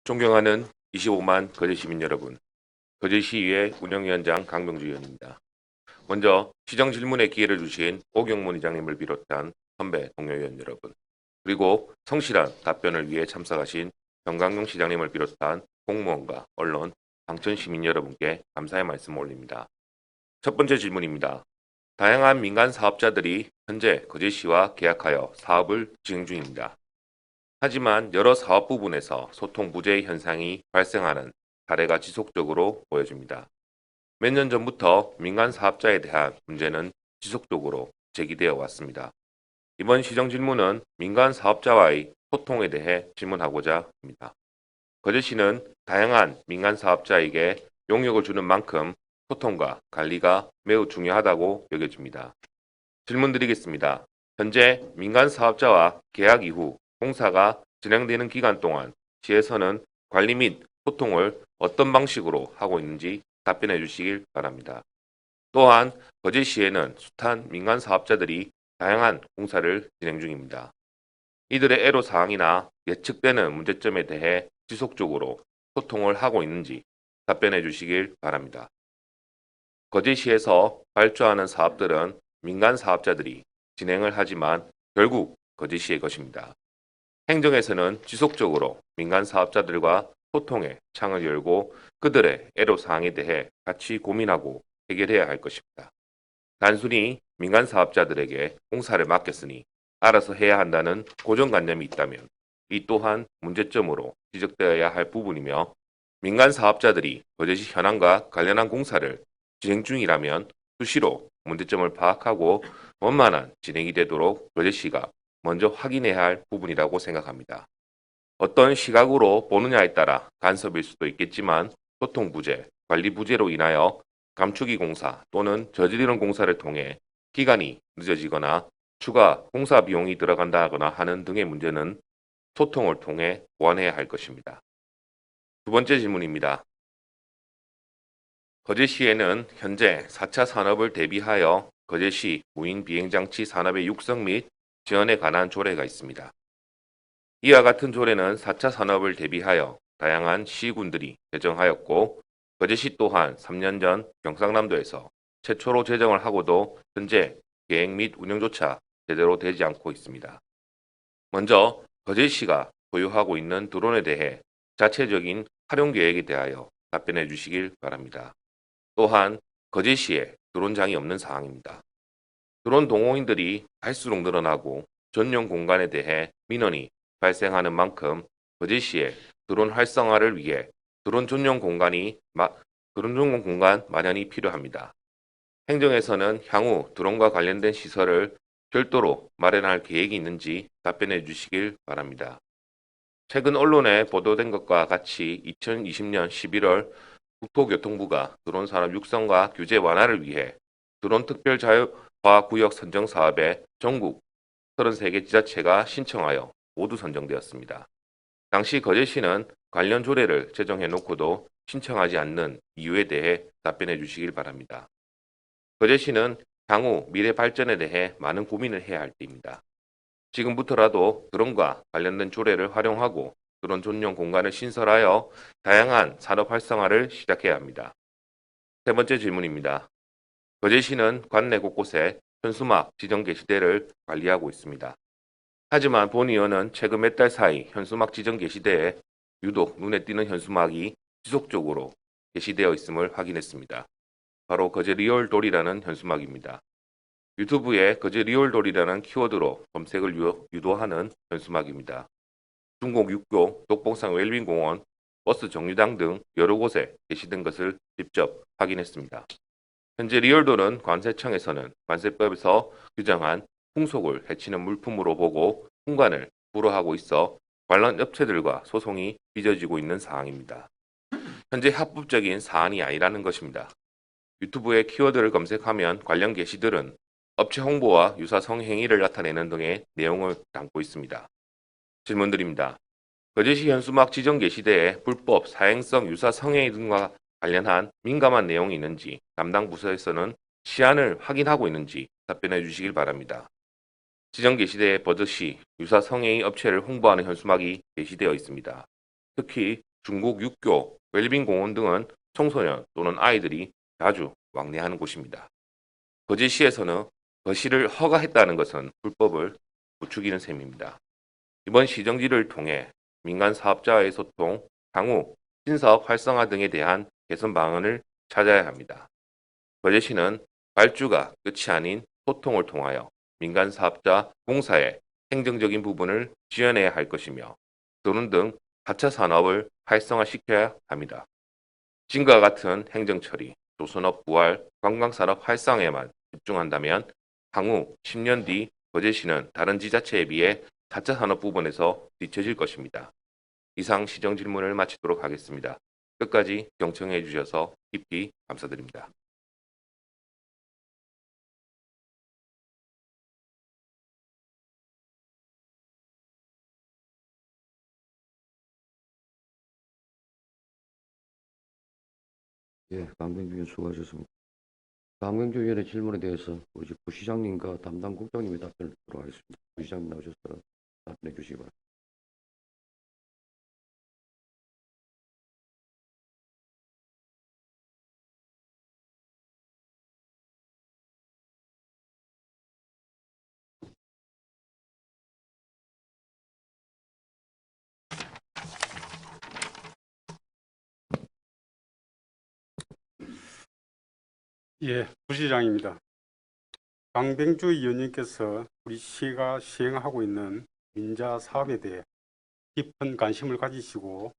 존경하는 25만 거제 시민 여러분, 거제시의회 운영위원장 강병주 의원입니다. 먼저 시정 질문에 기회를 주신 오경문 의장님을 비롯한 선배 동료 의원 여러분, 그리고 성실한 답변을 위해 참석하신 정강용 시장님을 비롯한 공무원과 언론, 방천 시민 여러분께 감사의 말씀을 올립니다. 첫 번째 질문입니다. 다양한 민간 사업자들이 현재 거제시와 계약하여 사업을 진행 중입니다. 하지만 여러 사업 부분에서 소통 부재의 현상이 발생하는 사례가 지속적으로 보여집니다. 몇 년 전부터 민간 사업자에 대한 문제는 지속적으로 제기되어 왔습니다. 이번 시정 질문은 민간 사업자와의 소통에 대해 질문하고자 합니다. 거제시는 다양한 민간 사업자에게 용역을 주는 만큼 소통과 관리가 매우 중요하다고 여겨집니다. 질문 드리겠습니다. 현재 민간 사업자와 계약 이후 공사가 진행되는 기간 동안 시에서는 관리 및 소통을 어떤 방식으로 하고 있는지 답변해 주시길 바랍니다. 또한 거제시에는 숱한 민간 사업자들이 다양한 공사를 진행 중입니다. 이들의 애로사항이나 예측되는 문제점에 대해 지속적으로 소통을 하고 있는지 답변해 주시길 바랍니다. 거제시에서 발주하는 사업들은 민간 사업자들이 진행을 하지만 결국 거제시의 것입니다. 행정에서는 지속적으로 민간 사업자들과 소통의 창을 열고 그들의 애로사항에 대해 같이 고민하고 해결해야 할 것입니다. 단순히 민간 사업자들에게 공사를 맡겼으니 알아서 해야 한다는 고정관념이 있다면 이 또한 문제점으로 지적되어야 할 부분이며 민간 사업자들이 거제시 현안과 관련한 공사를 진행 중이라면 수시로 문제점을 파악하고 원만한 진행이 되도록 거제시가 먼저 확인해야 할 부분이라고 생각합니다. 어떤 시각으로 보느냐에 따라 간섭일 수도 있겠지만 소통 부재, 관리 부재로 인하여 감축이 공사 또는 저지르는 공사를 통해 기간이 늦어지거나 추가 공사 비용이 들어간다거나 하는 등의 문제는 소통을 통해 보완해야 할 것입니다. 두 번째 질문입니다. 거제시에는 현재 4차 산업을 대비하여 거제시 무인 비행장치 산업의 육성 및 지원에 관한 조례가 있습니다. 이와 같은 조례는 4차 산업을 대비하여 다양한 시군들이 제정하였고 거제시 또한 3년 전 경상남도에서 최초로 제정을 하고도 현재 계획 및 운영조차 제대로 되지 않고 있습니다. 먼저 거제시가 보유하고 있는 드론에 대해 자체적인 활용 계획에 대하여 답변해 주시길 바랍니다. 또한 거제시에 드론장이 없는 상황입니다. 드론 동호인들이 갈수록 늘어나고 전용 공간에 대해 민원이 발생하는 만큼 거제시에 드론 활성화를 위해 드론 전용 공간 마련이 필요합니다. 행정에서는 향후 드론과 관련된 시설을 별도로 마련할 계획이 있는지 답변해 주시길 바랍니다. 최근 언론에 보도된 것과 같이 2020년 11월 국토교통부가 드론 산업 육성과 규제 완화를 위해 드론 특별 자율화 구역 선정 사업에 전국 33개 지자체가 신청하여 모두 선정되었습니다. 당시 거제시는 관련 조례를 제정해 놓고도 신청하지 않는 이유에 대해 답변해 주시길 바랍니다. 거제시는 향후 미래 발전에 대해 많은 고민을 해야 할 때입니다. 지금부터라도 드론과 관련된 조례를 활용하고 드론 전용 공간을 신설하여 다양한 산업 활성화를 시작해야 합니다. 세 번째 질문입니다. 거제시는 관내 곳곳에 현수막 지정 게시대를 관리하고 있습니다. 하지만 본 의원은 최근 몇 달 사이 현수막 지정 게시대에 유독 눈에 띄는 현수막이 지속적으로 게시되어 있음을 확인했습니다. 바로 거제 리얼돌이라는 현수막입니다. 유튜브에 거제 리얼돌이라는 키워드로 검색을 유도하는 현수막입니다. 중곡 육교, 독봉산 웰빙공원, 버스 정류장 등 여러 곳에 게시된 것을 직접 확인했습니다. 현재 리얼돌은 관세청에서는 관세법에서 규정한 풍속을 해치는 물품으로 보고 통관을 불허하고 있어 관련 업체들과 소송이 빚어지고 있는 상황입니다. 현재 합법적인 사안이 아니라는 것입니다. 유튜브에 키워드를 검색하면 관련 게시들은 업체 홍보와 유사 성행위를 나타내는 등의 내용을 담고 있습니다. 질문드립니다. 거제시 현수막 지정 게시대에 불법 사행성 유사 성행위 등과 관련한 민감한 내용이 있는지 담당 부서에서는 시안을 확인하고 있는지 답변해 주시길 바랍니다. 지정 게시대에 버젓이 유사 성행위 업체를 홍보하는 현수막이 게시되어 있습니다. 특히 중국 육교, 웰빙공원 등은 청소년 또는 아이들이 자주 왕래하는 곳입니다. 거제시에서는 거시를 허가했다는 것은 불법을 부추기는 셈입니다. 이번 시정지를 통해 민간 사업자와의 소통, 향후 신사업 활성화 등에 대한 개선 방안을 찾아야 합니다. 거제시는 발주가 끝이 아닌 소통을 통하여 민간 사업자 공사의 행정적인 부분을 지원해야 할 것이며 도론 등 4차 산업을 활성화시켜야 합니다. 지금과 같은 행정처리, 조선업 부활, 관광산업 활성화에만 집중한다면 향후 10년 뒤 거제시는 다른 지자체에 비해 4차 산업 부분에서 뒤처질 것입니다. 이상 시정 질문을 마치도록 하겠습니다. 끝까지 경청해 주셔서 깊이 감사드립니다. 예, 강병주 의원 수고하셨습니다. 강병주 의원의 질문에 대해서 우리 부시장님과 담당 국장님의 답변을 듣도록 하겠습니다. 부시장님 나오셔서 답변해 주시기 바랍니다. 예, 부시장입니다. 강병주 의원님께서 우리 시가 시행하고 있는 민자 사업에 대해 깊은 관심을 가지시고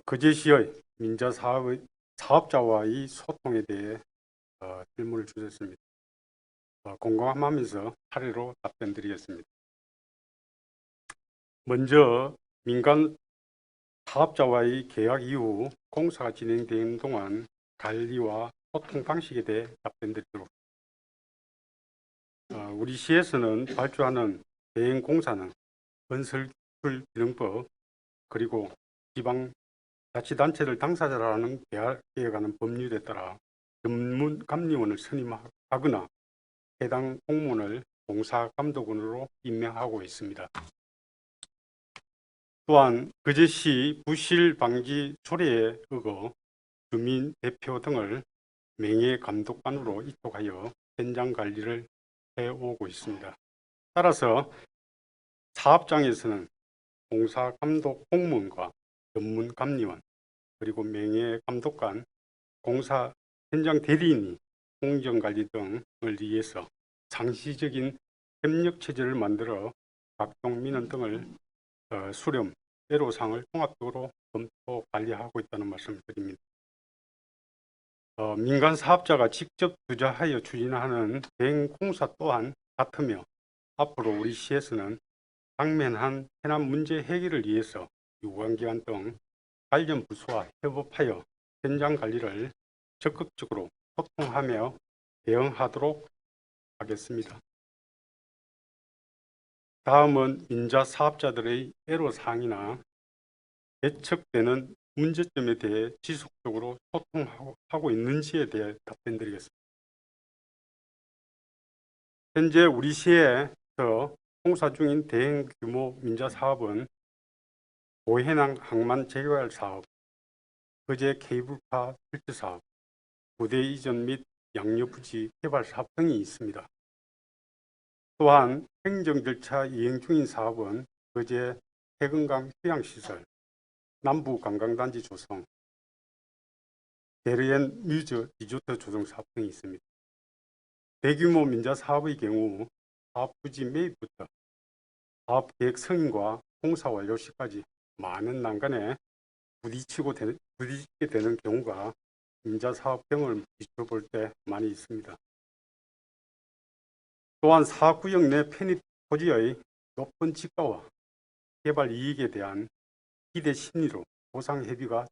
거제시의 민자 사업자와의 소통에 대해 질문을 주셨습니다. 공감하면서 차례로 답변드리겠습니다. 먼저 민간 사업자와의 계약 이후 공사가 진행되는 동안 관리와 소통 방식에 대해 답변드리도록 우리 시에서는 발주하는 대행공사는 건설기술기능법 그리고 지방자치단체를 당사자라는 계약에 관한 법률에 따라 전문감리원을 선임하거나 해당 공무원을 공사감독원으로 임명하고 있습니다. 또한 거제시 부실방지 조례에 의거 주민 대표 등을 명예감독관으로 위촉하여 현장 관리를 해오고 있습니다. 따라서 사업장에서는 공사감독 공무원과 전문감리원 그리고 명예감독관, 공사 현장 대리인이 공정관리 등을 위해서 상시적인 협력체제를 만들어 각종 민원 등을 수렴, 애로사항을 통합적으로 검토 관리하고 있다는 말씀을 드립니다. 민간 사업자가 직접 투자하여 추진하는 대행공사 또한 같으며 앞으로 우리 시에서는 당면한 해남 문제 해결을 위해서 유관기관 등 관련 부서와 협업하여 현장 관리를 적극적으로 소통하며 대응하도록 하겠습니다. 다음은 민자 사업자들의 애로사항이나 예측되는 문제점에 대해 지속적으로 소통하고 있는지에 대해 답변드리겠습니다. 현재 우리 시에서 공사 중인 대형규모 민자 사업은 고해낭 항만 재개발 사업, 거제 케이블카 설치 사업, 부대 이전 및 양녀부지 개발 사업 등이 있습니다. 또한 행정 절차 이행 중인 사업은 거제 해금강 휴양시설, 남부 관광단지 조성, 대리엔 뮤즈 리조트 조성 사업 등이 있습니다. 대규모 민자 사업의 경우 사업 부지 매입부터 사업 계획 승인과 공사 완료 시까지 많은 난관에 부딪히게 되는 경우가 민자 사업 경험을 비춰볼 때 많이 있습니다. 또한 사업구역 내 편입 토지의 높은 지가와 개발 이익에 대한 기대 심리로 보상 협의가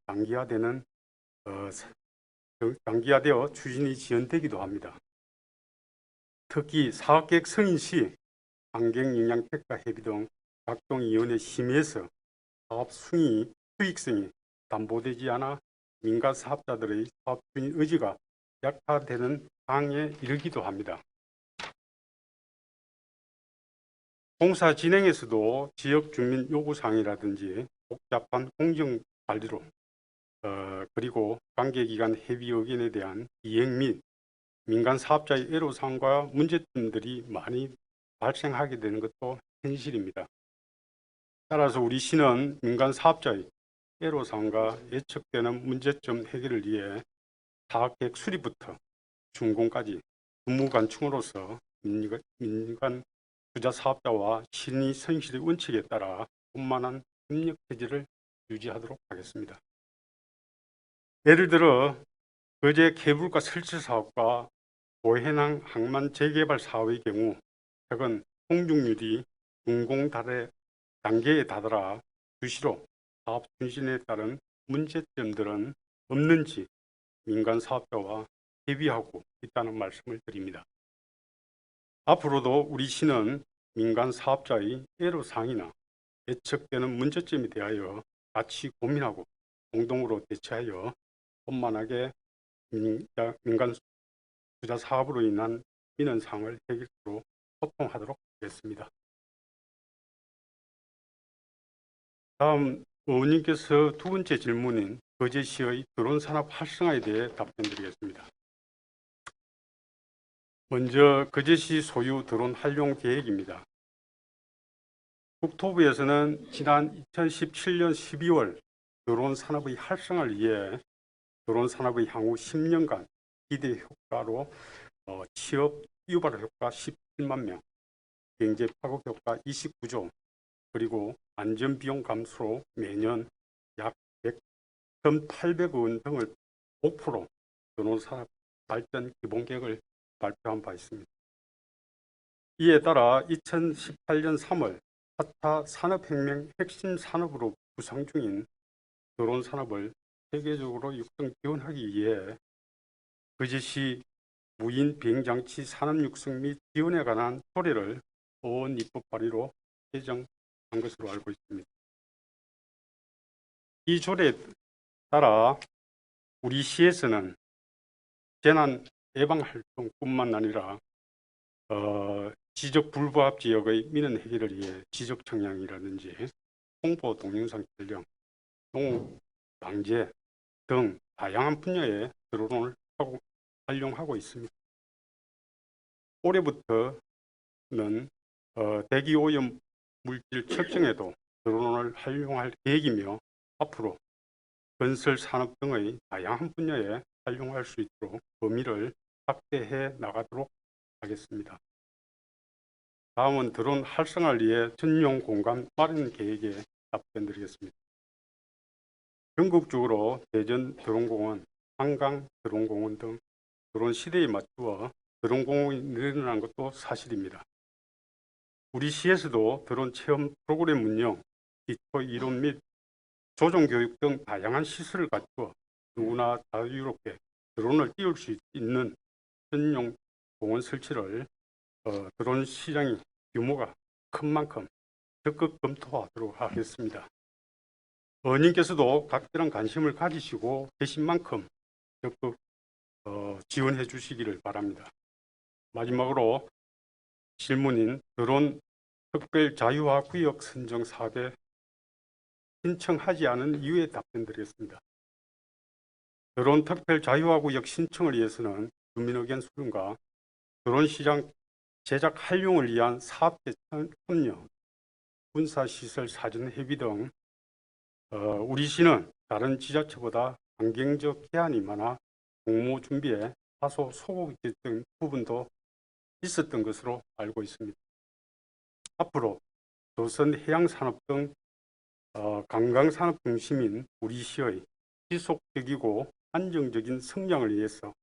장기화되어 추진이 지연되기도 합니다. 특히 사업계획 승인 시 환경영향평가 협의 등 각종 위원회 심의에서 사업 수익성이 담보되지 않아 민간 사업자들의 사업 추진 의지가 약화되는 상황에 이르기도 합니다. 공사 진행에서도 지역 주민 요구사항이라든지 복잡한 공정 관리로 그리고 관계기관 협의 의견에 대한 이행 및 민간 사업자의 애로사항과 문제점들이 많이 발생하게 되는 것도 현실입니다. 따라서 우리 시는 민간 사업자의 애로사항과 예측되는 문제점 해결을 위해 사업계획 수립부터 준공까지 업무관충으로서 민간 투자 사업자와 신의 성실의 원칙에 따라 원만한 협력 체제를 유지하도록 하겠습니다. 예를 들어 거제 케이블카 설치 사업과 고해낭 항만 재개발 사업의 경우 최근 공중률이 준공 단계에 다다라 수시로 사업 추진에 따른 문제점들은 없는지 민간 사업자와 협의하고 있다는 말씀을 드립니다. 앞으로도 우리 시는 민간 사업자의 애로사항이나 예측되는 문제점에 대하여 같이 고민하고 공동으로 대처하여 원만하게 민간 투자 사업으로 인한 민원 사항을 해결하도록 소통하도록 하겠습니다. 다음 의원님께서 두 번째 질문인 거제시의 드론 산업 활성화에 대해 답변드리겠습니다. 먼저 거제시 소유 드론 활용 계획입니다. 국토부에서는 지난 2017년 12월 드론 산업의 활성화를 위해 드론 산업의 향후 10년간 기대 효과로 취업 유발 효과 17만 명, 경제 파급 효과 29조, 그리고 안전 비용 감소로 매년 약 100.800억 원 등을 5% 드론 산업 발전 기본 계획을 발표한 바 있습니다. 이에 따라 2018년 3월 4차 산업혁명 핵심 산업으로 구상 중인 드론 산업을 세계적으로 육성 지원하기 위해 거제시 무인 비행장치 산업 육성 및 지원에 관한 조례를 의원 입법 발의로 제정한 것으로 알고 있습니다. 이 조례에 따라 우리 시에서는 재난 예방 활동뿐만 아니라 지적 불부합 지역의 민원 해결을 위해 지적 청량이라든지 홍보 동영상 촬영, 농업 방제 등 다양한 분야에 드론을 활용하고 있습니다. 올해부터는 대기 오염 물질 측정에도 드론을 활용할 계획이며 앞으로 건설 산업 등의 다양한 분야에 활용할 수 있도록 범위를 확대해 나가도록 하겠습니다. 다음은 드론 활성화를 위해 전용 공간 마련 계획에 답변드리겠습니다. 전국적으로 대전 드론공원, 한강 드론공원 등 드론 시대에 맞추어 드론공원이 늘어난 것도 사실입니다. 우리 시에서도 드론 체험 프로그램 운영, 기초 이론 및 조종 교육 등 다양한 시설을 갖추어 누구나 자유롭게 드론을 띄울 수 있는 전용 공원 설치를 드론 시장이 규모가 큰 만큼 적극 검토하도록 하겠습니다. 의원님께서도 각별한 관심을 가지시고 계신 만큼 적극 지원해 주시기를 바랍니다. 마지막으로 질문인 드론 특별 자유화 구역 선정 사업에 신청하지 않은 이유에 답변드리겠습니다. 드론 특별 자유화 구역 신청을 위해서는 주민 의견 수렴과 드론 시장 제작 활용을 위한 사업체 참여, 군사시설 사전 협의 등 우리 시는 다른 지자체보다 환경적 제한이 많아 공모 준비에 다소 소극적인 부분도 있었던 것으로 알고 있습니다. 앞으로 조선 해양산업 등 관광산업 중심인 우리 시의 지속적이고 안정적인 성장을 위해서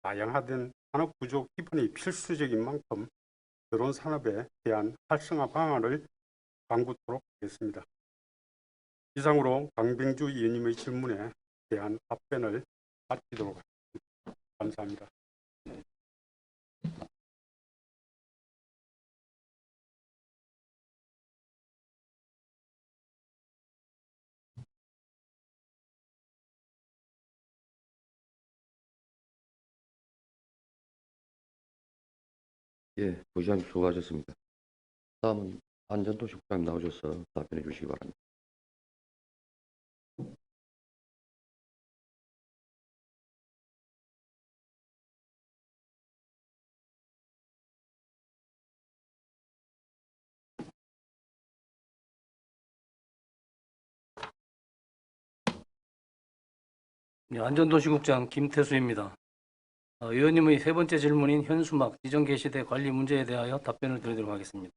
다양화된 산업 구조 기반이 필수적인 만큼 드론 산업에 대한 활성화 방안을 강구토록 하겠습니다. 이상으로 강병주 의원님의 질문에 대한 답변을 마치도록 하겠습니다. 감사합니다. 예, 부시장님 수고하셨습니다. 다음은 안전도시 국장님 나오셔서 답변해 주시기 바랍니다. 네, 안전도시국장 김태수입니다. 의원님의 세 번째 질문인 현수막 지정 개시대 관리 문제에 대하여 답변을 드리도록 하겠습니다.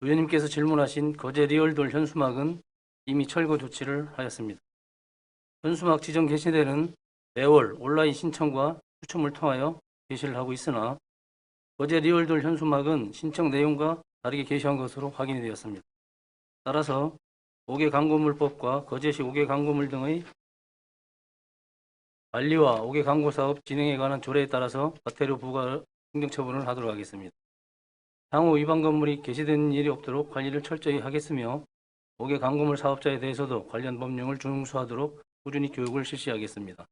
의원님께서 질문하신 거제 리얼돌 현수막은 이미 철거 조치를 하였습니다. 현수막 지정 개시대는 매월 온라인 신청과 추첨을 통하여 게시를 하고 있으나 거제 리얼돌 현수막은 신청 내용과 다르게 게시한 것으로 확인이 되었습니다. 따라서 5개 광고물법과 거제시 5개 광고물 등의 관리와 5개 광고 사업 진행에 관한 조례에 따라서 과태료 부과 행정처분을 하도록 하겠습니다. 향후 위반 건물이 게시되는 일이 없도록 관리를 철저히 하겠으며 5개 광고물 사업자에 대해서도 관련 법령을 준수하도록 꾸준히 교육을 실시하겠습니다.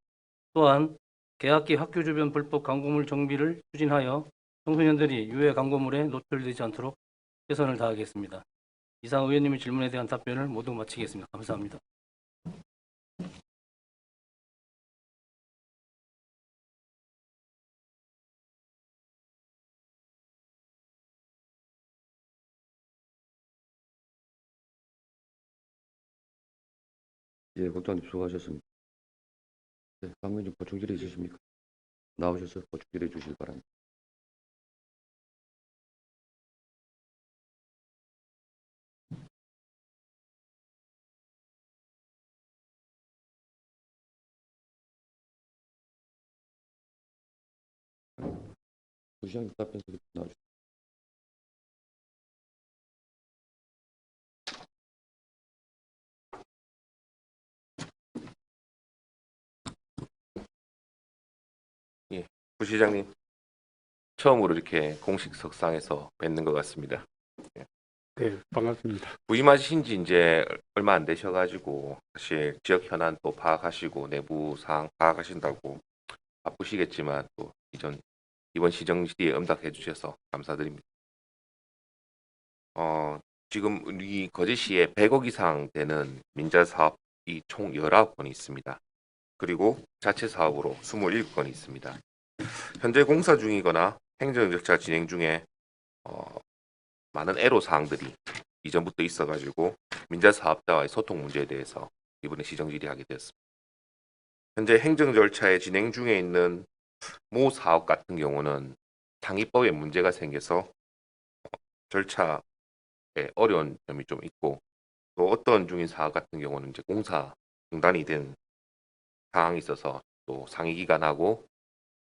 또한 개학기 학교 주변 불법 광고물 정비를 추진하여 청소년들이 유해 광고물에 노출되지 않도록 최선을 다하겠습니다. 이상 의원님의 질문에 대한 답변을 모두 마치겠습니다. 감사합니다. 예, 국장님 수고하셨습니다. 네, 강변님 보충 질의 있으십니까? 나오셔서 보충 질의 주시기 바랍니다. 부시장님 답변 나오십시오. 부시장님, 처음으로 이렇게 공식 석상에서 뵙는 것 같습니다. 네, 반갑습니다. 부임하신 지 이제 얼마 안 되셔가지고 사실 지역 현안 또 파악하시고 내부 사항 파악하신다고 바쁘시겠지만 또 이번 시정실에 응답해 주셔서 감사드립니다. 지금 우리 거제시에 100억 이상 되는 민자 사업이 총 19건이 있습니다. 그리고 자체 사업으로 27건이 있습니다. 현재 공사 중이거나 행정 절차 진행 중에 많은 애로 사항들이 이전부터 있어가지고 민자 사업자와의 소통 문제에 대해서 이번에 시정 질의하게 되었습니다. 현재 행정 절차에 진행 중에 있는 모 사업 같은 경우는 상위법에 문제가 생겨서 절차에 어려운 점이 좀 있고, 또 어떤 중인 사업 같은 경우는 이제 공사 중단이 된 상황이 있어서 또 상임기관하고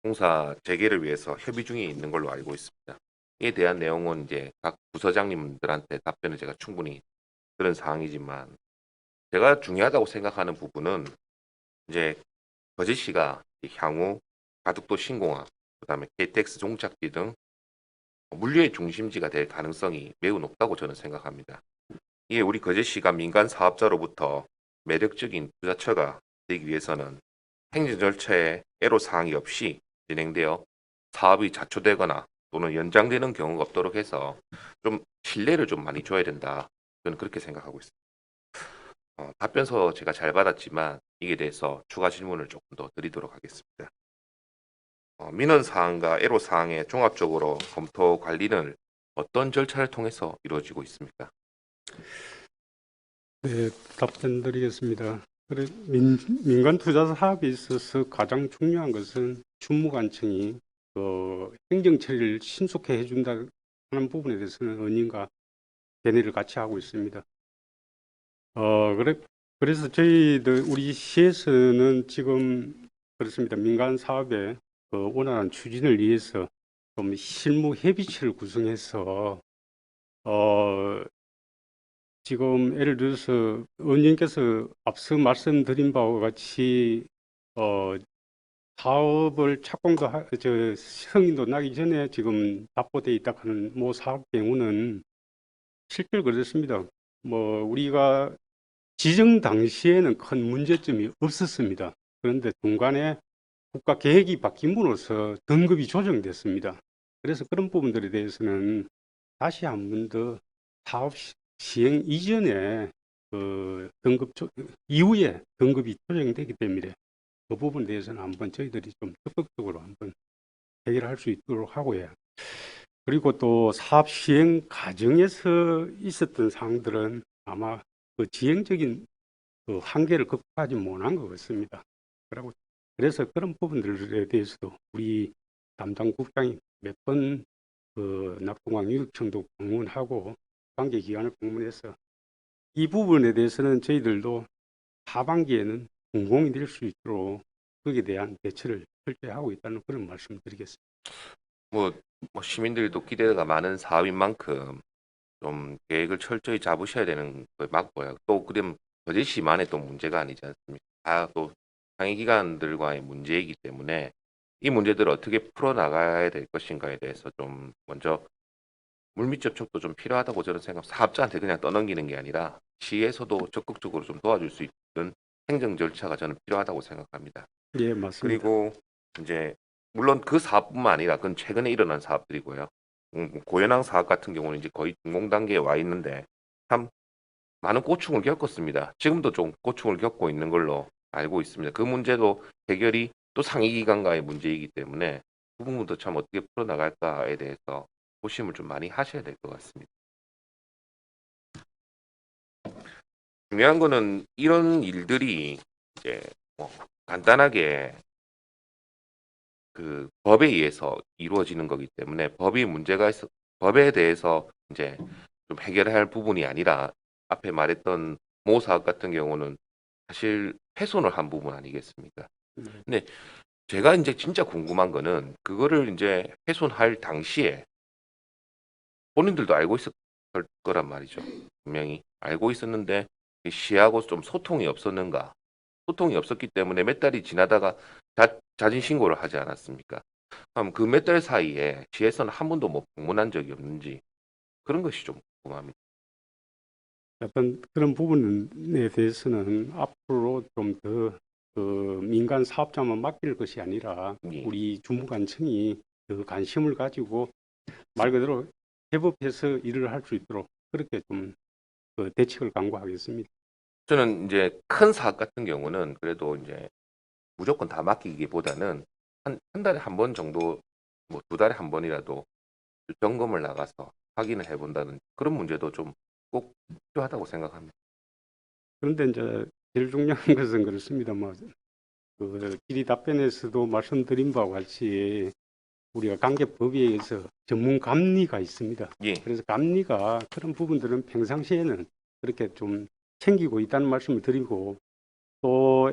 공사 재개를 위해서 협의 중에 있는 걸로 알고 있습니다. 이에 대한 내용은 이제 각 부서장님들한테 답변을 제가 충분히 들은 사항이지만, 제가 중요하다고 생각하는 부분은 이제 거제시가 향후 가덕도 신공항, 그다음에 KTX 종착지 등 물류의 중심지가 될 가능성이 매우 높다고 저는 생각합니다. 이에 우리 거제시가 민간 사업자로부터 매력적인 투자처가 되기 위해서는 행정 절차에 애로 사항이 없이 진행되어 사업이 자초되거나 또는 연장되는 경우가 없도록 해서 좀 신뢰를 좀 많이 줘야 된다. 저는 그렇게 생각하고 있습니다. 답변서 제가 잘 받았지만 이에 대해서 추가 질문을 조금 더 드리도록 하겠습니다. 민원 사항과 애로 사항의 종합적으로 검토 관리는 어떤 절차를 통해서 이루어지고 있습니까? 네, 답변 드리겠습니다. 민간 투자 사업에 있어서 가장 중요한 것은 주무관청이 행정 처리를 신속히 해준다는 부분에 대해서는 은인과 견해를 같이 하고 있습니다. 그래서 저희들 우리 시에서는 지금 그렇습니다. 민간 사업의 원활한 추진을 위해서 좀 실무 협의체를 구성해서 지금 예를 들어서 의원님께서 앞서 말씀드린 바와 같이 사업을 착공도 승인도 나기 전에 지금 답보돼 있다 하는 모 사업 경우는 실제로 그렇습니다. 우리가 지정 당시에는 큰 문제점이 없었습니다. 그런데 중간에 국가 계획이 바뀜으로써 등급이 조정됐습니다. 그래서 그런 부분들에 대해서는 다시 한 번 더 사업 시행 이전에 이후에 등급이 조정되기 때문에 그 부분에 대해서는 한번 저희들이 좀 적극적으로 한번 해결할 수 있도록 하고요. 그리고 또 사업 시행 과정에서 있었던 사항들은 아마 그 지형적인 한계를 극복하지 못한 것 같습니다. 거라고. 그래서 그런 부분들에 대해서도 우리 담당 국장이 몇 번 그 낙동강 유육청도 방문하고 관계기관을 방문해서 이 부분에 대해서는 저희들도 하반기에는 공공이 될 수 있도록 거기에 대한 대처를 철저히 하고 있다는 그런 말씀을 드리겠습니다. 뭐, 뭐 시민들도 기대가 많은 사업인 만큼 좀 계획을 철저히 잡으셔야 되는 걸 맞고요. 또 그럼 거제시만의 또 문제가 아니지 않습니까? 다 또 상위기관들과의 문제이기 때문에 이 문제들을 어떻게 풀어나가야 될 것인가에 대해서 좀 먼저 물밑 접촉도 좀 필요하다고 저는 생각합니다. 사업자한테 그냥 떠넘기는 게 아니라 시에서도 적극적으로 좀 도와줄 수 있는 행정 절차가 저는 필요하다고 생각합니다. 예, 맞습니다. 그리고 이제 물론 그 사업뿐만 아니라 그건 최근에 일어난 사업들이고요. 고현항 사업 같은 경우는 이제 거의 준공 단계에 와 있는데 참 많은 고충을 겪었습니다. 지금도 좀 고충을 겪고 있는 걸로 알고 있습니다. 그 문제도 해결이 또 상위 기관과의 문제이기 때문에 그 부분도 참 어떻게 풀어나갈까에 대해서 고심을 좀 많이 하셔야 될 것 같습니다. 중요한 거는 이런 일들이 이제 뭐 간단하게 그 법에 의해서 이루어지는 거기 때문에 법에 대해서 이제 좀 해결해야 할 부분이 아니라 앞에 말했던 모 사업 같은 경우는 사실 훼손을 한 부분 아니겠습니까? 근데 제가 이제 진짜 궁금한 거는 그거를 이제 훼손할 당시에 본인들도 알고 있었을 거란 말이죠. 분명히 알고 있었는데 시하고 좀 소통이 없었는가? 소통이 없었기 때문에 몇 달이 지나다가 자진 신고를 하지 않았습니까? 그럼 그 몇 달 사이에 시에서는 한 번도 뭐 방문한 적이 없는지 그런 것이 좀 궁금합니다. 어떤 그런 부분에 대해서는 앞으로 좀 더 그 민간 사업자만 맡길 것이 아니라 예. 우리 주무관청이 그 관심을 가지고 말 그대로 협업해서 일을 할 수 있도록 그렇게 좀 그 대책을 강구하겠습니다. 저는 이제 큰 사업 같은 경우는 그래도 이제 무조건 다 맡기기보다는 한 달에 한 번 정도, 뭐 두 달에 한 번이라도 점검을 나가서 확인을 해본다는 그런 문제도 좀 꼭 필요하다고 생각합니다. 그런데 이제 제일 중요한 것은 그렇습니다만 그 질의 답변에서도 말씀드린 바와 같이 우리가 관계법에 의해서 전문 감리가 있습니다. 예, 그래서 감리가 그런 부분들은 평상시에는 그렇게 좀 챙기고 있다는 말씀을 드리고 또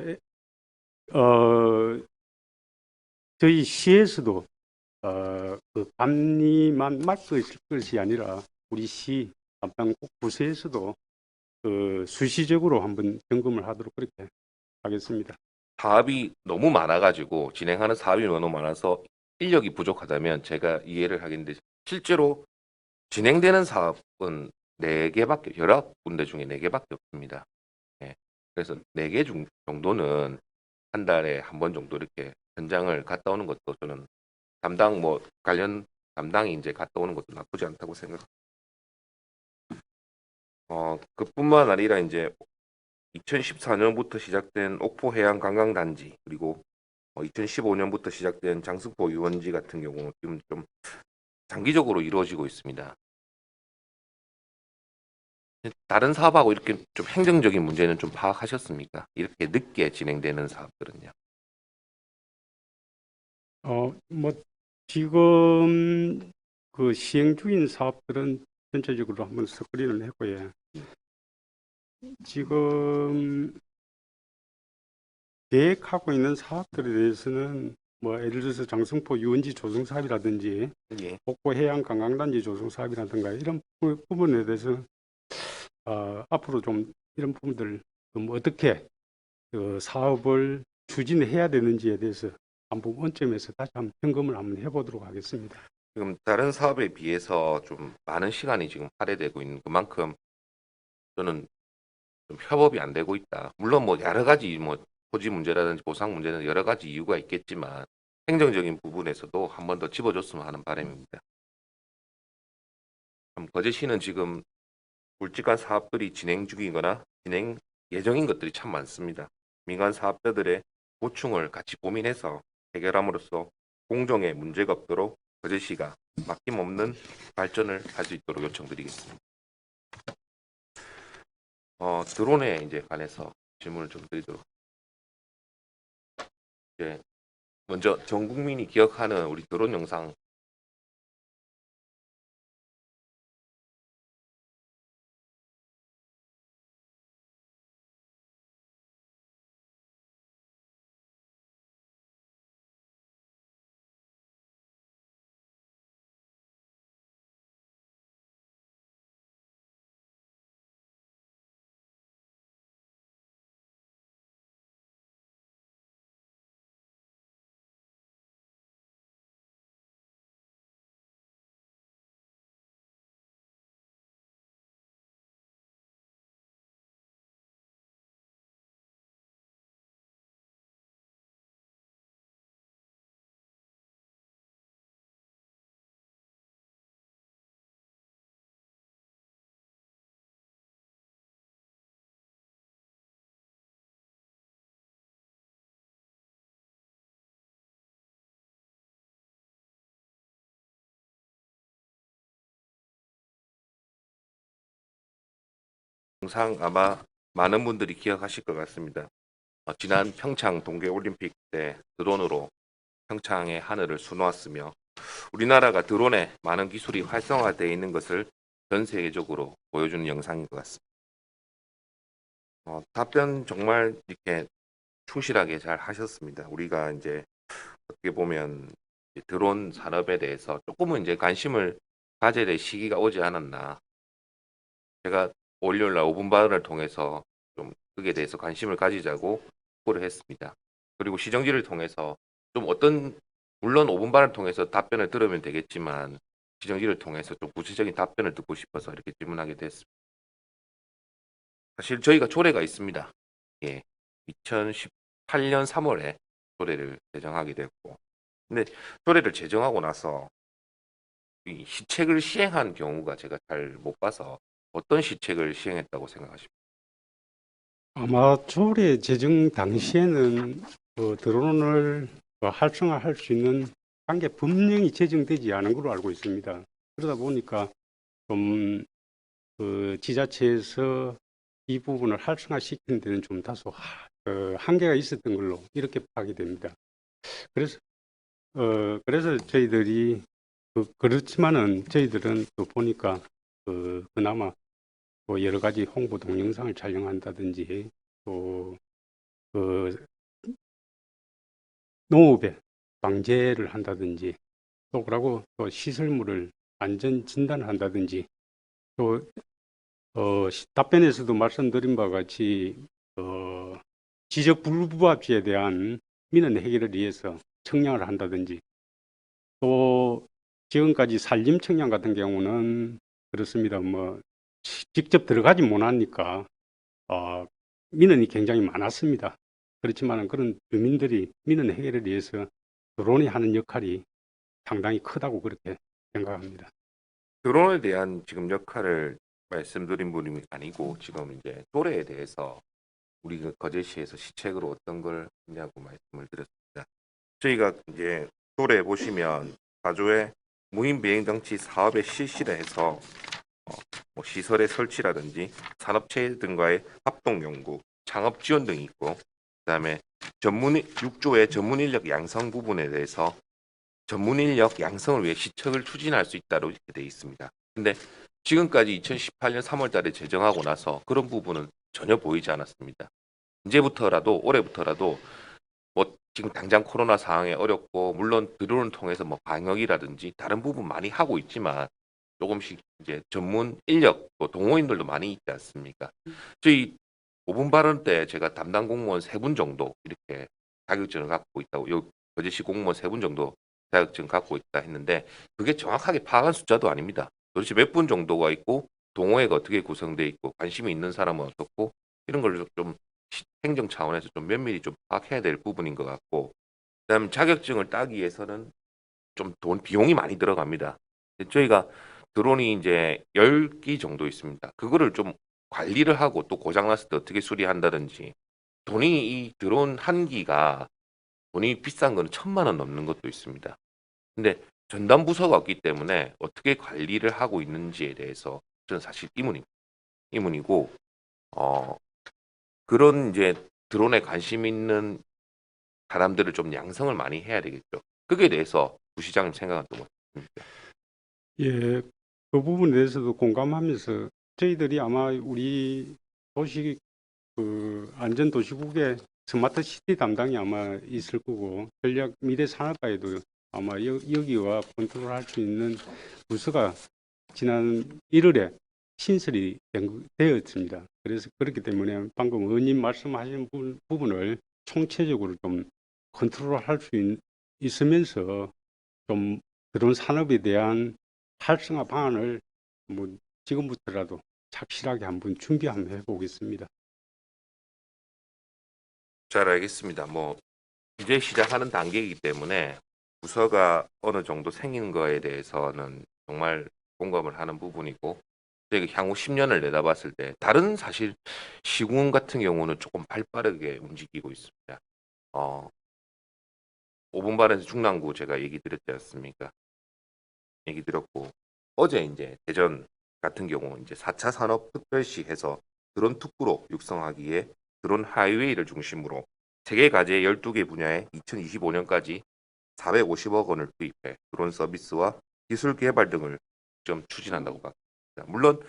저희 시에서도 그 감리만 맡고 있을 것이 아니라 우리 시 담당 부서에서도 그 수시적으로 한번 점검을 하도록 그렇게 하겠습니다. 사업이 너무 많아가지고 진행하는 사업이 너무 많아서 인력이 부족하다면 제가 이해를 하겠는데 실제로 진행되는 사업은 4개밖에 여러 군데 중에 4개밖에 없습니다. 예. 그래서 4개 정도는 한 달에 한 번 정도 이렇게 현장을 갔다 오는 것도 저는 관련 담당이 이제 갔다 오는 것도 나쁘지 않다고 생각합니다. 그뿐만 아니라 이제 2014년부터 시작된 옥포해양 관광단지 그리고 2015년부터 시작된 장승포 유원지 같은 경우는 지금 좀 장기적으로 이루어지고 있습니다. 다른 사업하고 이렇게 좀 행정적인 문제는 좀 파악하셨습니까? 이렇게 늦게 진행되는 사업들은요. 뭐 지금 그 시행 중인 사업들은 전체적으로 한번 스크린을 했고요. 지금 계획하고 있는 사업들에 대해서는 뭐 예를 들어서 장승포 유원지 조성 사업이라든지 예. 옥포 해양 관광단지 조성 사업이라든가 이런 부분에 대해서 앞으로 좀 이런 부분들 좀 어떻게 그 사업을 추진해야 되는지에 대해서 한번 원점에서 다시 한번 점검을 한번 해보도록 하겠습니다. 지금 다른 사업에 비해서 좀 많은 시간이 지금 할애되고 있는 그만큼 저는 좀 협업이 안 되고 있다. 물론 뭐 여러 가지 뭐 토지 문제라든지 보상 문제는 여러 가지 이유가 있겠지만 행정적인 부분에서도 한 번 더 집어줬으면 하는 바람입니다. 참 거제시는 지금 굵직한 사업들이 진행 중이거나 진행 예정인 것들이 참 많습니다. 민간 사업자들의 고충을 같이 고민해서 해결함으로써 공정에 문제가 없도록 거제시가 막힘없는 발전을 할 수 있도록 요청드리겠습니다. 드론에 이제 관해서 질문을 좀 드리도록 이제 먼저 전 국민이 기억하는 우리 드론 영상 아마 많은 분들이 기억하실 것 같습니다. 지난 평창 동계올림픽 때 드론으로 평창의 하늘을 수놓았으며 우리나라가 드론에 많은 기술이 활성화되어 있는 것을 전 세계적으로 보여주는 영상인 것 같습니다. 답변 정말 이렇게 충실하게 잘 하셨습니다. 우리가 이제 어떻게 보면 이제 드론 산업에 대해서 조금은 이제 관심을 가져야 될 시기가 오지 않았나. 제가 월요일 날 5분 발언을 통해서 좀 그에 대해서 관심을 가지자고 호를 했습니다. 그리고 시정지를 통해서 좀 물론 5분 발언을 통해서 답변을 들으면 되겠지만 시정지를 통해서 좀 구체적인 답변을 듣고 싶어서 이렇게 질문하게 됐습니다. 사실 저희가 조례가 있습니다. 예, 2018년 3월에 조례를 제정하게 됐고, 근데 조례를 제정하고 나서 이 시책을 시행한 경우가 제가 잘 못 봐서 어떤 시책을 시행했다고 생각하십니까? 아마 조례 제정 당시에는 드론을 활성화할 수 있는 한계 분명히 제정되지 않은 걸로 알고 있습니다. 그러다 보니까 좀 지자체에서 이 부분을 활성화시키는 데는 좀 다소 한계가 있었던 걸로 이렇게 파악이 됩니다. 그래서 저희들이 그렇지만은 저희들은 또 보니까 그나마 뭐 여러 가지 홍보 동영상을 촬영한다든지 또 농업에 방제를 한다든지 또 그러고 또 시설물을 안전 진단을 한다든지 또 답변에서도 말씀드린 바와 같이 지적 불부합지에 대한 민원 해결을 위해서 청량을 한다든지 또 지금까지 산림 청량 같은 경우는 그렇습니다. 뭐 직접 들어가지 못하니까 민원이 굉장히 많았습니다. 그렇지만 그런 주민들이 민원 해결을 위해서 드론이 하는 역할이 상당히 크다고 그렇게 생각합니다. 드론에 대한 지금 역할을 말씀드린 분이 아니고 지금 이제 조례에 대해서 우리 그 거제시에서 시책으로 어떤 걸 했냐고 말씀을 드렸습니다. 저희가 이제 조례에 보시면 4조에 무인 비행 정치 사업의 실시를 해서 뭐 시설의 설치라든지 산업체 등과의 합동 연구, 창업 지원 등이 있고, 그다음에 6조의 전문 인력 양성 부분에 대해서 전문 인력 양성을 위해 시책을 추진할 수 있다고 이렇게 되어 있습니다. 근데 지금까지 2018년 3월 달에 제정하고 나서 그런 부분은 전혀 보이지 않았습니다. 이제부터라도 올해부터라도 뭐 지금 당장 코로나 상황에 어렵고 물론 드론을 통해서 뭐 방역이라든지 다른 부분 많이 하고 있지만 조금씩 이제 전문 인력 또 동호인들도 많이 있지 않습니까? 저희 5분 발언 때 제가 담당 공무원 3분 정도 이렇게 자격증을 갖고 있다고 거제시 공무원 3분 정도 자격증 갖고 있다 했는데 그게 정확하게 파악한 숫자도 아닙니다. 도대체 몇 분 정도가 있고 동호회가 어떻게 구성되어 있고 관심이 있는 사람은 어떻고 이런 걸 좀 행정 차원에서 좀 면밀히 좀 파악해야 될 부분인 것 같고 그다음 자격증을 따기 위해서는 좀 비용이 많이 들어갑니다. 저희가 드론이 이제 10기 정도 있습니다. 그거를 좀 관리를 하고 또 고장 났을 때 어떻게 수리한다든지 이 드론 한 기가 돈이 비싼 거는 1,000만 원 넘는 것도 있습니다. 근데 전담 부서가 없기 때문에 어떻게 관리를 하고 있는지에 대해서 저는 사실 의문이고 그런 이제 드론에 관심 있는 사람들을 좀 양성을 많이 해야 되겠죠. 그게 대해서 부시장님 생각은 또 어떻습니까? 예, 그 부분에 대해서도 공감하면서 저희들이 아마 우리 도시 그 안전도시국의 스마트 시티 담당이 아마 있을 거고 전략 미래 산업과에도 아마 여기와 컨트롤할 수 있는 부서가 지난 1월에 신설이 되었습니다. 그래서 그렇기 때문에 방금 의원님 말씀하신 부분을 총체적으로 좀 컨트롤할 수 있으면서 좀 그런 산업에 대한 활성화 방안을 뭐 지금부터라도 착실하게 한번 준비 한번 해보겠습니다. 잘 알겠습니다. 뭐 이제 시작하는 단계이기 때문에 부서가 어느 정도 생기는 거에 대해서는 정말 공감을 하는 부분이고 저희가 향후 10년을 내다봤을 때 다른 사실 시군 같은 경우는 조금 발빠르게 움직이고 있습니다. 5분 발에서 중랑구 제가 얘기 드렸지 않습니까? 얘기 드렸고 어제 이제 대전 같은 경우 이제 4차 산업 특별시 해서 드론 특구로 육성하기에 드론 하이웨이를 중심으로 세계 과제 12개 분야에 2025년까지 450억 원을 투입해 드론 서비스와 기술 개발 등을 좀 추진한다고 봤습니다. 물론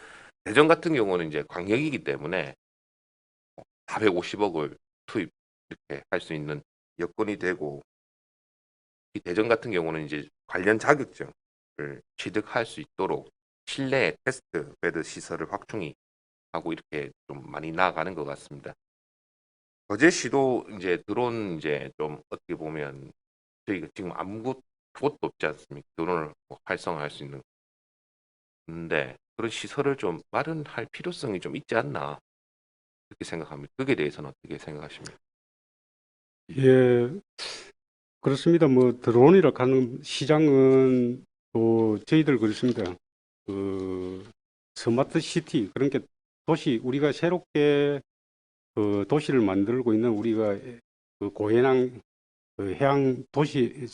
대전 같은 경우는 이제 광역이기 때문에 450억을 투입 이렇게 할 수 있는 여건이 되고 이 대전 같은 경우는 이제 관련 자격증을 취득할 수 있도록 실내 테스트 베드 시설을 확충이 하고 이렇게 좀 많이 나아가는 것 같습니다. 거제시도 이제 드론 이제 좀 어떻게 보면 저희가 지금 아무것도 없지 않습니까? 드론을 뭐 활성화할 수 있는. 근데 그런 시설을 좀 마련할 필요성이 좀 있지 않나 그렇게 생각합니다. 그게 대해서는 어떻게 생각하십니까? 예, 그렇습니다. 뭐 드론이라 하는 시장은 또 저희들 그렇습니다. 그 스마트 시티 그런 게 도시 우리가 새롭게 그 도시를 만들고 있는 우리가 그 고해낭 그 해양 도시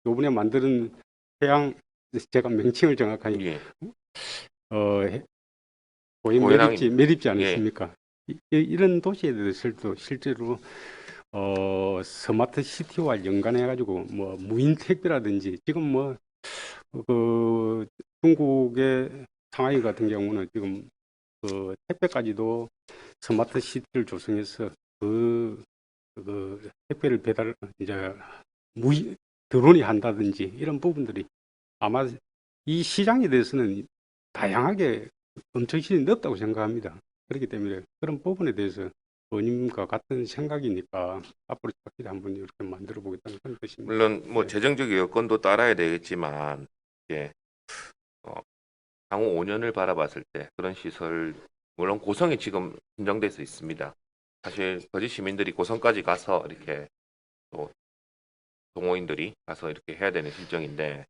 요번에 만드는 해양 제가 명칭을 정확하게 예, 고해 고해낭입니다. 매립지 예, 않습니까? 이런 도시에 대해서도 실제로 스마트 시티와 연관해 가지고 뭐 무인 택배라든지 지금 뭐 그 중국의 상하이 같은 경우는 지금 그 택배까지도 스마트 시티를 조성해서 그 택배를 배달 이제 무인 드론이 한다든지 이런 부분들이 아마 이 시장에 대해서는 다양하게 엄청나게 넓다고 생각합니다. 그렇기 때문에 그런 부분에 대해서 의원님과 같은 생각이니까 앞으로 확실히 한번 이렇게 만들어 보겠다는 그런 뜻입니다. 물론 뭐 네. 재정적 여건도 따라야 되겠지만 예, 어, 향후 5년을 바라봤을 때 그런 시설 물론 고성에 지금 선정돼서 있습니다. 사실 거제 시민들이 고성까지 가서 이렇게 또 동호인들이 가서 이렇게 해야 되는 실정인데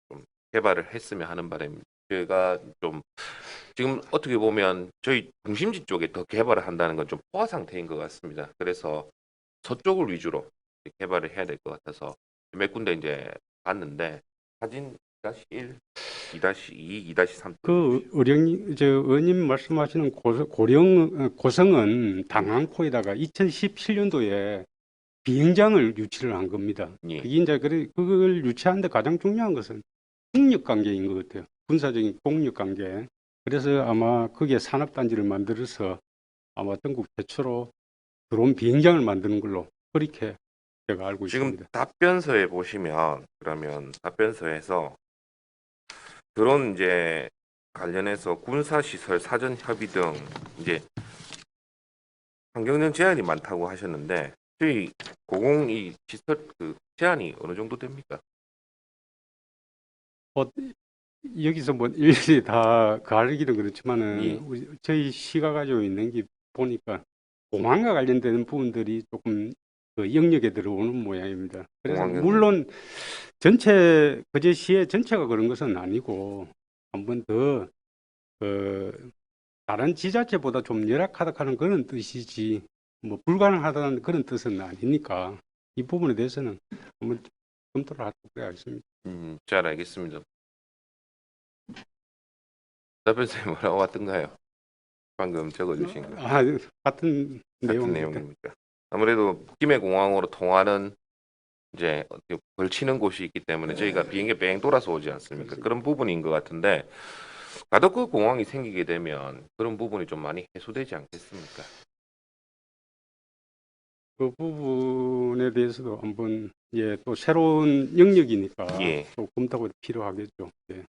좀 개발을 했으면 하는 바람입니다. 제가 좀 지금 어떻게 보면 저희 중심지 쪽에 더 개발을 한다는 건 좀 포화 상태인 것 같습니다. 그래서 서쪽을 위주로 개발을 해야 될 것 같아서 몇 군데 이제 봤는데 사진 2-1, 2-2, 2-3 그 의원님 말씀하시는 고성은 당항포에다가 2017년도에 비행장을 유치를 한 겁니다. 예. 그게 이제 그걸 유치하는데 가장 중요한 것은 국력 관계인 것 같아요. 군사적인 국력 관계. 그래서 아마 거기에 산업단지를 만들어서 아마 전국 최초로 드론 비행장을 만드는 걸로 그렇게 제가 알고 지금 있습니다. 답변서에 보시면 그러면 답변서에서 드론 이제 관련해서 군사시설 사전 협의 등 이제 환경적 제한이 많다고 하셨는데 저희 고공 이 시설 그 제한이 어느 정도 됩니까? 여기서 뭐 일일이 다 가리기는 그렇지만은 예. 저희 시가 가지고 있는 게 보니까 공항과 관련되는 부분들이 조금 그 영역에 들어오는 모양입니다. 그래서 공항 영역. 물론 거제시의 전체가 그런 것은 아니고 한 번 더 그 다른 지자체보다 좀 열악하다 하는 그런 뜻이지 뭐 불가능하다는 그런 뜻은 아니니까 이 부분에 대해서는 한번 검토를 하도록 하겠습니다. 잘 알겠습니다. 답변서에 뭐라고 왔던가요? 방금 적어주신 거 같은 같은 내용입니다. 내용입니까? 아무래도 김해공항으로 통하는 이제 어떻게 걸치는 곳이 있기 때문에 저희가 비행기 뺑 돌아서 오지 않습니까? 그런 부분인 것 같은데 가덕구 공항이 생기게 되면 그런 부분이 좀 많이 해소되지 않겠습니까? 그 부분에 대해서도 한번 또 새로운 영역이니까 예. 또 검토가 필요하겠죠. 예.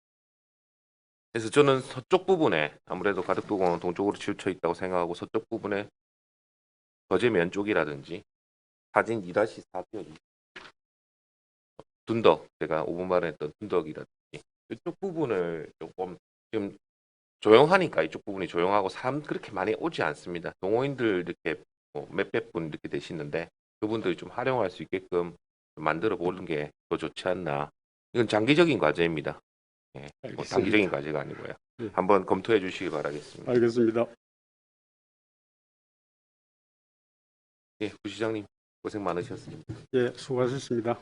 그래서 저는 서쪽 부분에 아무래도 가덕도 공항 동쪽으로 치우쳐 있다고 생각하고 서쪽 부분에 거제면 쪽이라든지 사진 2-4편 둔덕 제가 5분 말에 했던 둔덕이라든지 이쪽 부분을 조금 지금 조용하니까 이쪽 부분이 조용하고 사람 그렇게 많이 오지 않습니다. 동호인들 이렇게 뭐 몇백 분 이렇게 되시는데 그분들이 좀 활용할 수 있게끔 만들어 보는 게 더 좋지 않나. 이건 장기적인 과제입니다. 예, 뭐 알겠습니다. 단기적인 과제가 아니고요. 네. 한번 검토해 주시기 바라겠습니다. 알겠습니다. 예, 부시장님 고생 많으셨습니다. 예, 수고하셨습니다.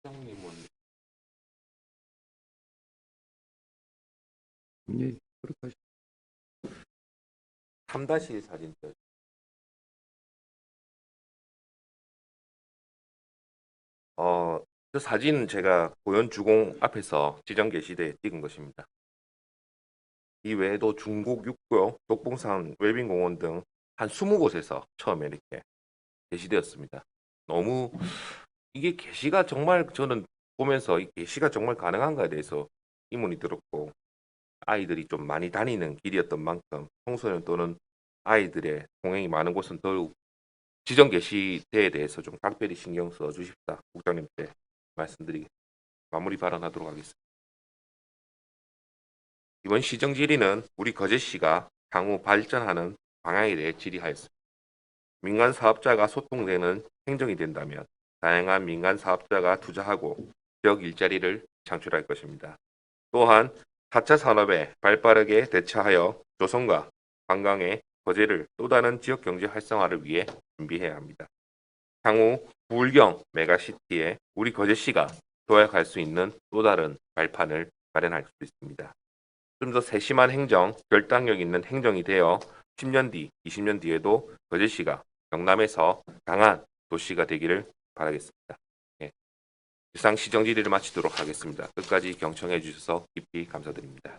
부시장님은 예, 그렇게 하시 3-1 사진 때 그 사진은 제가 고현 주공 앞에서 지정 게시대에 찍은 것입니다. 이 외에도 중국 육교, 독봉산 웰빙공원 등 한 20곳에서 처음에 이렇게 게시되었습니다. 너무 이게 게시가 정말 저는 보면서 이 게시가 정말 가능한가에 대해서 의문이 들었고 아이들이 좀 많이 다니는 길이었던 만큼 청소년 또는 아이들의 동행이 많은 곳은 더욱 지정 게시대에 대해서 좀 각별히 신경 써 주십사 국장님께 말씀드리겠습니다. 마무리 발언하도록 하겠습니다. 이번 시정 질의는 우리 거제시가 향후 발전하는 방향에 대해 질의하였습니다. 민간 사업자가 소통되는 행정이 된다면 다양한 민간 사업자가 투자하고 지역 일자리를 창출할 것입니다. 또한 4차 산업에 발빠르게 대처하여 조성과 관광의 거제를 또 다른 지역 경제 활성화를 위해 준비해야 합니다. 향후 부울경 메가시티에 우리 거제시가 도약할 수 있는 또 다른 발판을 마련할 수 있습니다. 좀 더 세심한 행정, 결단력 있는 행정이 되어 10년 뒤, 20년 뒤에도 거제시가 경남에서 강한 도시가 되기를 바라겠습니다. 예. 이상 시정 질의를 마치도록 하겠습니다. 끝까지 경청해 주셔서 깊이 감사드립니다.